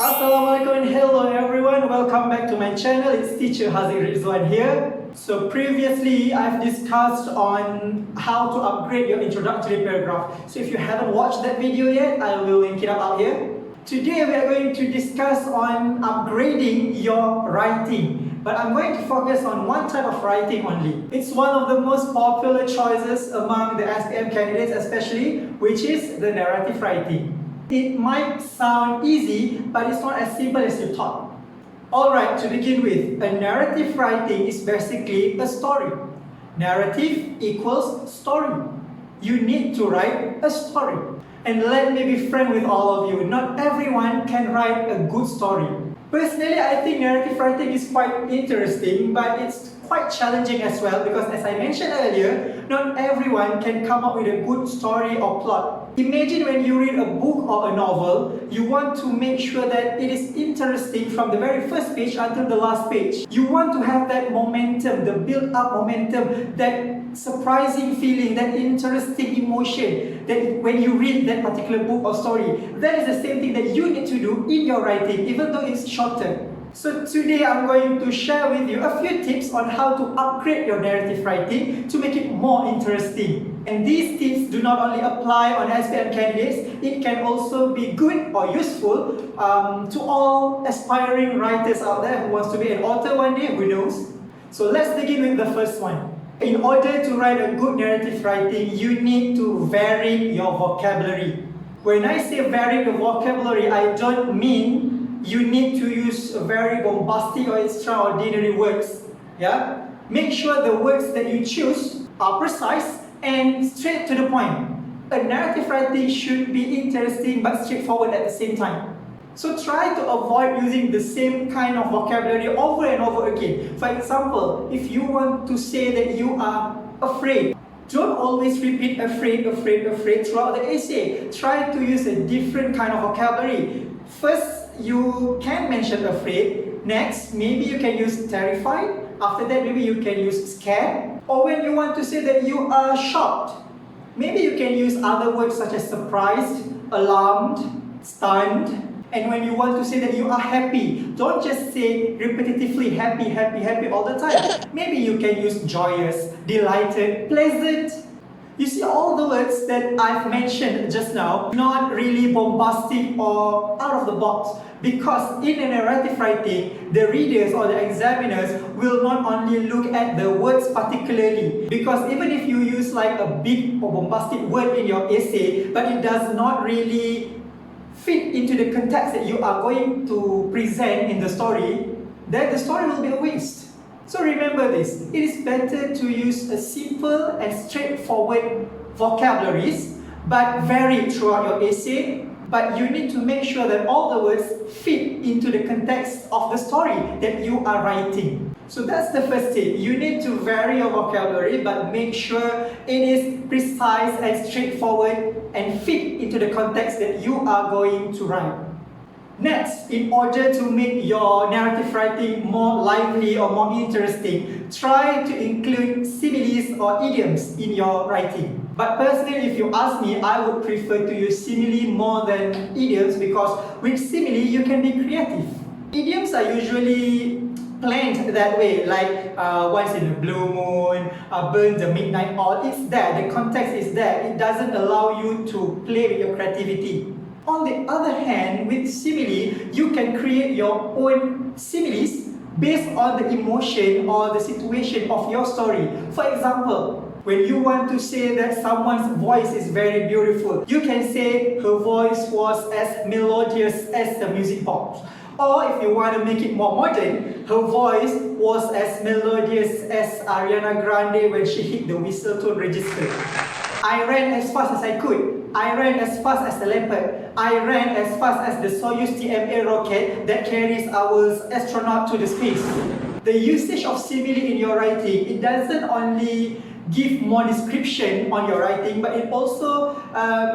Assalamualaikum and hello everyone, welcome back to my channel. It's teacher Haziq Rizwan here. So previously I've discussed on how to upgrade your introductory paragraph. So if you haven't watched that video yet, I will link it up out here. Today we are going to discuss on upgrading your writing. But I'm going to focus on one type of writing only. It's one of the most popular choices among the SPM candidates especially, which is the narrative writing. It might sound easy, but it's not as simple as you thought. Alright, to begin with, a narrative writing is basically a story. Narrative equals story. You need to write a story. And let me be frank with all of you, not everyone can write a good story. Personally, I think narrative writing is quite interesting, but it's quite challenging as well because as I mentioned earlier, not everyone can come up with a good story or plot. Imagine when you read a book or a novel, you want to make sure that it is interesting from the very first page until the last page. You want to have that momentum, the build-up momentum, that surprising feeling, that interesting emotion that when you read that particular book or story. That is the same thing that you need to do in your writing, even though it's shorter. So today I'm going to share with you a few tips on how to upgrade your narrative writing to make it more interesting. And these tips do not only apply on SPM candidates, it can also be good or useful to all aspiring writers out there who wants to be an author one day, who knows. So let's begin with the first one. In order to write a good narrative writing, you need to vary your vocabulary. When I say vary the vocabulary, I don't mean you need to use very bombastic or extraordinary words. Yeah? Make sure the words that you choose are precise and straight to the point. A narrative writing should be interesting but straightforward at the same time. So try to avoid using the same kind of vocabulary over and over again. For example, if you want to say that you are afraid, don't always repeat afraid, afraid, afraid throughout the essay. Try to use a different kind of vocabulary. First, you can mention afraid. Next, maybe you can use terrified. After that, maybe you can use scared. Or when you want to say that you are shocked, maybe you can use other words such as surprised, alarmed, stunned. And when you want to say that you are happy, don't just say repetitively happy, happy, happy all the time. Maybe you can use joyous, delighted, pleasant. You see, all the words that I've mentioned just now, not really bombastic or out of the box. Because in a narrative writing, the readers or the examiners will not only look at the words particularly. Because even if you use like a big or bombastic word in your essay, but it does not really fit into the context that you are going to present in the story, then the story will be a waste. So remember this, it is better to use a simple and straightforward vocabularies, but vary throughout your essay. But you need to make sure that all the words fit into the context of the story that you are writing. So that's the first tip. You need to vary your vocabulary, but make sure it is precise and straightforward and fit into the context that you are going to write. Next, in order to make your narrative writing more lively or more interesting, try to include similes or idioms in your writing. But personally, if you ask me, I would prefer to use simile more than idioms because with simile, you can be creative. Idioms are usually planned that way, like once in a blue moon, burn the midnight oil. It's there, the context is there. It doesn't allow you to play with your creativity. On the other hand, with simile, you can create your own similes based on the emotion or the situation of your story. For example, when you want to say that someone's voice is very beautiful, you can say her voice was as melodious as the music box. Or if you want to make it more modern, her voice was as melodious as Ariana Grande when she hit the whistle tone register. I ran as fast as I could. I ran as fast as a leopard. I ran as fast as the Soyuz TMA rocket that carries our astronaut to the space. The usage of simile in your writing, it doesn't only give more description on your writing, but it also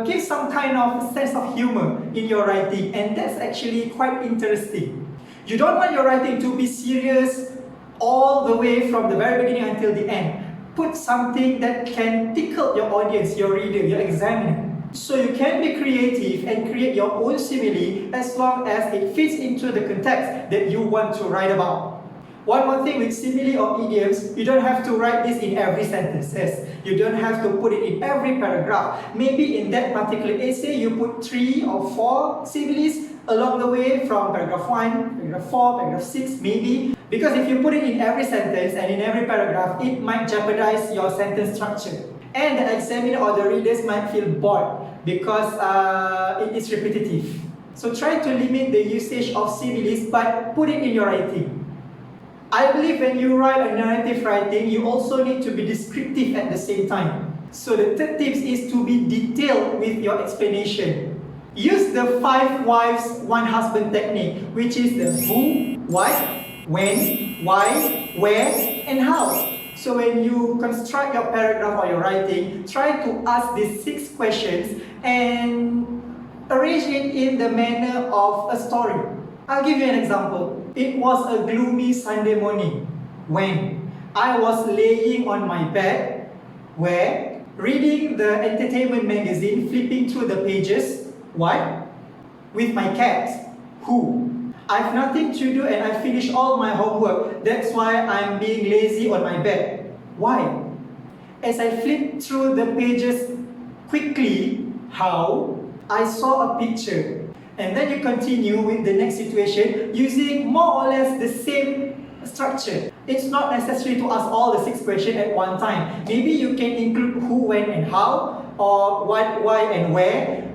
gives some kind of sense of humor in your writing, and that's actually quite interesting. You don't want your writing to be serious all the way from the very beginning until the end. Put something that can tickle your audience, your reader, your examiner. So you can be creative and create your own simile as long as it fits into the context that you want to write about. One more thing with simile or idioms, you don't have to write this in every sentences. You don't have to put it in every paragraph. Maybe in that particular essay, you put 3 or 4 similes along the way from paragraph 1, paragraph 4, paragraph 6, maybe. Because if you put it in every sentence and in every paragraph, it might jeopardize your sentence structure. And the examiner or the readers might feel bored because it is repetitive. So try to limit the usage of similes, but put it in your writing. I believe when you write a narrative writing, you also need to be descriptive at the same time. So the third tip is to be detailed with your explanation. Use the 5 wives, 1 husband technique, which is the who, what, when, why, where, and how. So when you construct your paragraph or your writing, try to ask these 6 questions and arrange it in the manner of a story. I'll give you an example. It was a gloomy Sunday morning when I was laying on my bed, where reading the entertainment magazine, flipping through the pages, what? With my cat, who? I've nothing to do and I finished all my homework. That's why I'm being lazy on my bed. Why? As I flipped through the pages quickly, how? I saw a picture. And then you continue with the next situation using more or less the same structure. It's not necessary to ask all the 6 questions at one time. Maybe you can include who, when, and how, or what, why, and where,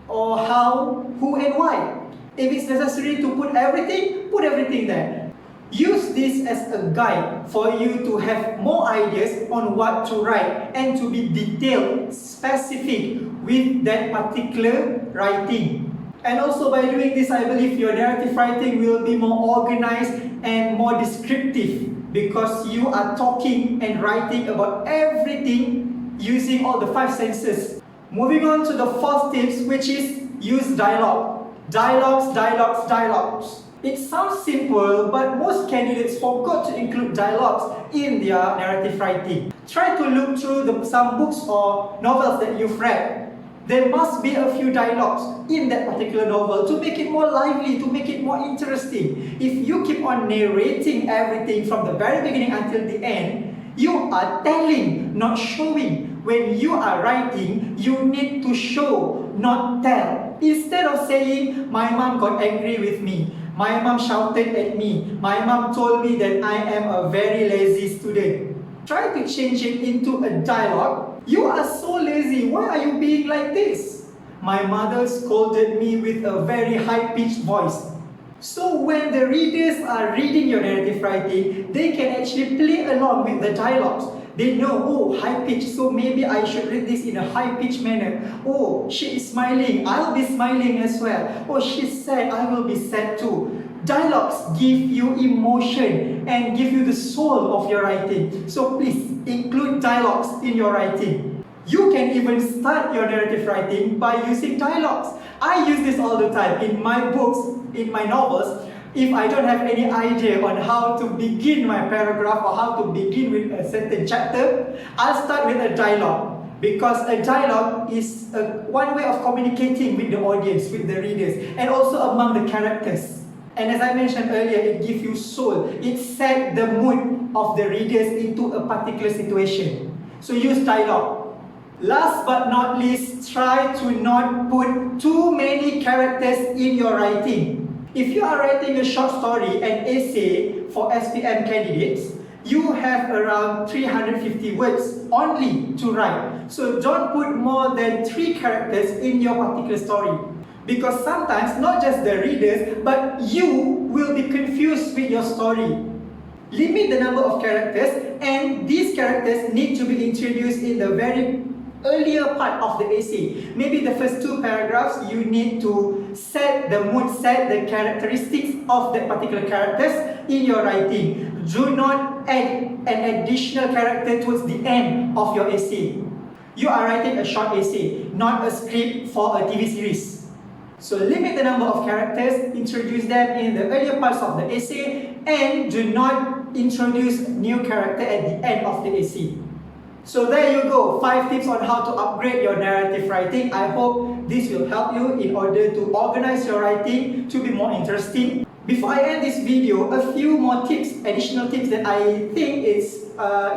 or how, who, and why. If it's necessary to put everything there. Use this as a guide for you to have more ideas on what to write and to be detailed, specific with that particular writing. And also by doing this, I believe your narrative writing will be more organized and more descriptive because you are talking and writing about everything using all the 5 senses. Moving on to the 4th tip, which is use dialogue. Dialogues. It sounds simple, but most candidates forgot to include dialogues in their narrative writing. Try to look through some books or novels that you've read. There must be a few dialogues in that particular novel to make it more lively, to make it more interesting. If you keep on narrating everything from the very beginning until the end, you are telling, not showing. When you are writing, you need to show, not tell. Instead of saying, my mom got angry with me, my mom shouted at me, my mom told me that I am a very lazy student. Try to change it into a dialogue. You are so lazy, why are you being like this? My mother scolded me with a very high-pitched voice. So when the readers are reading your narrative writing, they can actually play along with the dialogues. They know, oh, high-pitched, so maybe I should read this in a high-pitched manner. Oh, she is smiling, I'll be smiling as well. Oh, she's sad, I will be sad too. Dialogues give you emotion and give you the soul of your writing. So please include dialogues in your writing. You can even start your narrative writing by using dialogues. I use this all the time in my books, in my novels. If I don't have any idea on how to begin my paragraph or how to begin with a certain chapter, I'll start with a dialogue. Because a dialogue is one way of communicating with the audience, with the readers, and also among the characters. And as I mentioned earlier, it gives you soul. It sets the mood of the readers into a particular situation. So use dialogue. Last but not least, try to not put too many characters in your writing. If you are writing a short story, an essay for SPM candidates, you have around 350 words only to write. So don't put more than 3 characters in your particular story. Because sometimes, not just the readers, but you will be confused with your story. Limit the number of characters, and these characters need to be introduced in the very earlier part of the essay. Maybe the first 2 paragraphs, you need to set the mood, set the characteristics of that particular characters in your writing. Do not add an additional character towards the end of your essay. You are writing a short essay, not a script for a TV series. So limit the number of characters, introduce them in the earlier parts of the essay, and do not introduce new character at the end of the essay. So there you go, 5 tips on how to upgrade your narrative writing. I hope this will help you in order to organize your writing to be more interesting. Before I end this video, a few more tips, additional tips that I think is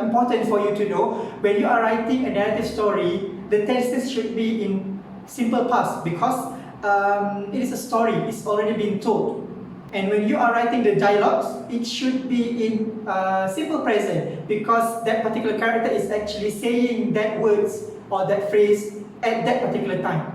important for you to know. When you are writing a narrative story, the tenses should be in simple past because it is a story, it's already been told. And when you are writing the dialogues, it should be in simple present because that particular character is actually saying that words or that phrase at that particular time.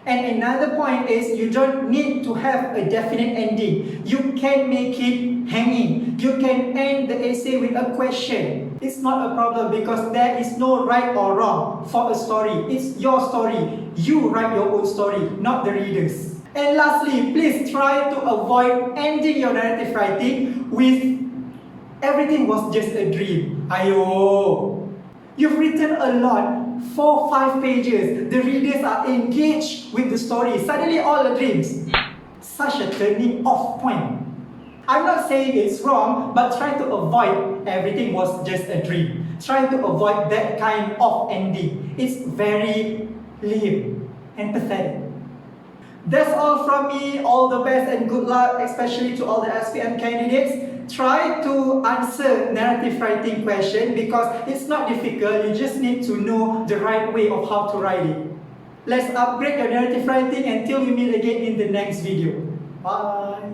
And another point is you don't need to have a definite ending. You can make it hanging. You can end the essay with a question. It's not a problem because there is no right or wrong for a story. It's your story. You write your own story, not the readers. And lastly, please try to avoid ending your narrative writing with everything was just a dream. Ayo! You've written a lot, 4-5 pages. The readers are engaged with the story. Suddenly all the dreams. Such a turning off point. I'm not saying it's wrong, but try to avoid everything was just a dream. Try to avoid that kind of ending. It's very lame and pathetic. That's all from me. All the best and good luck, especially to all the SPM candidates. Try to answer narrative writing question because it's not difficult. You just need to know the right way of how to write it. Let's upgrade your narrative writing until we meet again in the next video. Bye.